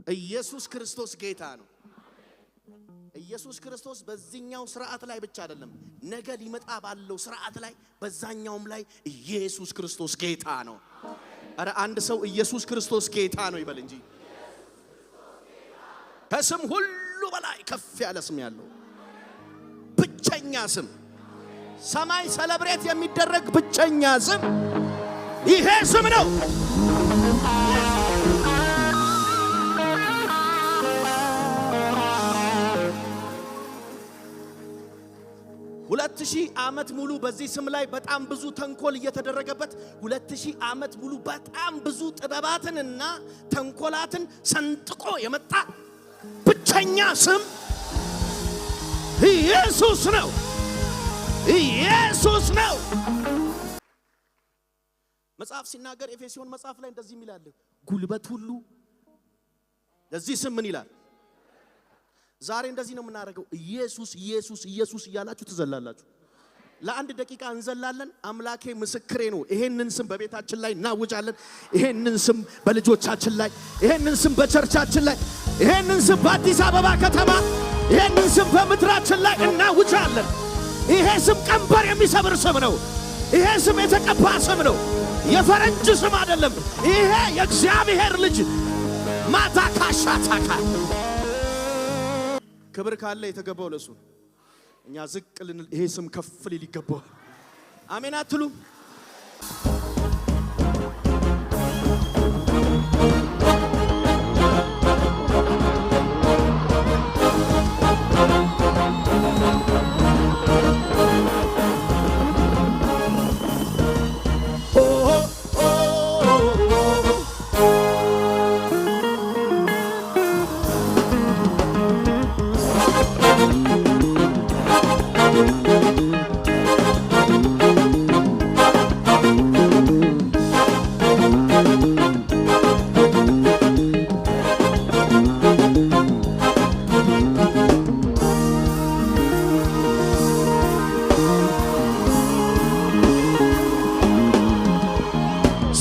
ኢየሱስ ክርስቶስ ጌታ ነው። ኢየሱስ ክርስቶስ በዚህኛው ሥርዓት ላይ ብቻ አይደለም ነገ ሊመጣ ባለው ሥርዓት ላይ በዛኛውም ላይ ኢየሱስ ክርስቶስ ጌታ ነው። አረ አንድ ሰው ኢየሱስ ክርስቶስ ጌታ ነው ይበል እንጂ ከስም ሁሉ በላይ ከፍ ያለ ስም ያለው ብቸኛ ስም ሰማይ ሰለብሬት የሚደረግ ብቸኛ ስም ይሄ ስም ነው። 2000 ዓመት ሙሉ በዚህ ስም ላይ በጣም ብዙ ተንኮል እየተደረገበት 2000 ዓመት ሙሉ በጣም ብዙ ጥበባትንና ተንኮላትን ሰንጥቆ የመጣ ብቸኛ ስም ኢየሱስ ነው። ኢየሱስ ነው። መጽሐፍ ሲናገር ኤፌሶን መጽሐፍ ላይ እንደዚህ ይላል ጉልበት ሁሉ ለዚህ ስም ምን ይላል? ዛሬ እንደዚህ ነው የምናደርገው። ኢየሱስ ኢየሱስ ኢየሱስ እያላችሁ ትዘላላችሁ። ለአንድ ደቂቃ እንዘላለን። አምላኬ ምስክሬ ነው። ይሄንን ስም በቤታችን ላይ እናውጃለን። ይሄንን ስም በልጆቻችን ላይ፣ ይሄንን ስም በቸርቻችን ላይ፣ ይሄንን ስም በአዲስ አበባ ከተማ፣ ይሄንን ስም በምድራችን ላይ እናውጃለን። ይሄ ስም ቀንበር የሚሰብር ስም ነው። ይሄ ስም የተቀባ ስም ነው። የፈረንጅ ስም አይደለም። ይሄ የእግዚአብሔር ልጅ ማታካሻታካ ክብር ካለ የተገባው ለሱ እኛ ዝቅ ልንል ይሄ ስም ከፍ ሊል ይገባዋል። አሜን አትሉ?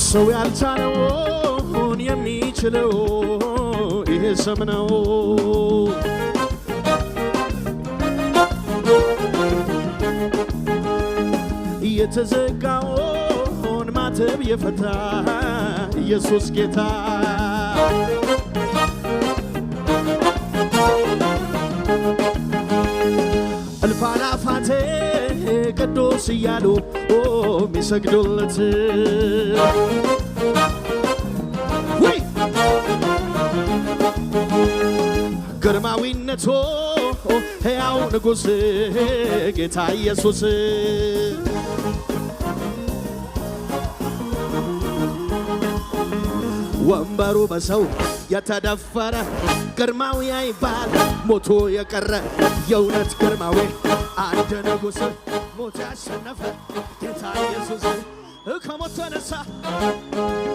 ሰው ያልቻለውን የሚችለው ይሄ ስም ነው። የተዘጋውን ማተብ የፈታ ኢየሱስ ጌታ እልፍ አእላፋት ቅዱስ እያሉ የሚሰግዱለት ወይ ግርማዊነቱ ሕያው ንጉሥ ጌታ ኢየሱስ ወንበሩ በሰው የተደፈረ ግርማዊ አይባል ሞቶ የቀረ የእውነት ግርማዊ አንድ ንጉሥ ሞት ያሸነፈ ጌታ ኢየሱስ ከሞት ተነሳ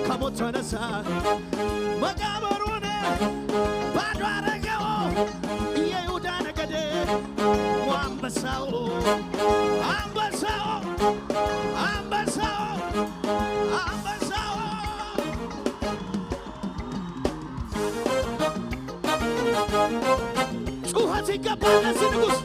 ከሞት ተነሳ መቃብሩን ባዶ አረገው የይሁዳ ነገድ አንበሳው አንበሳው አንበሳው አንበሳው ጩኸት ይገባል ለዚህ ንጉሥ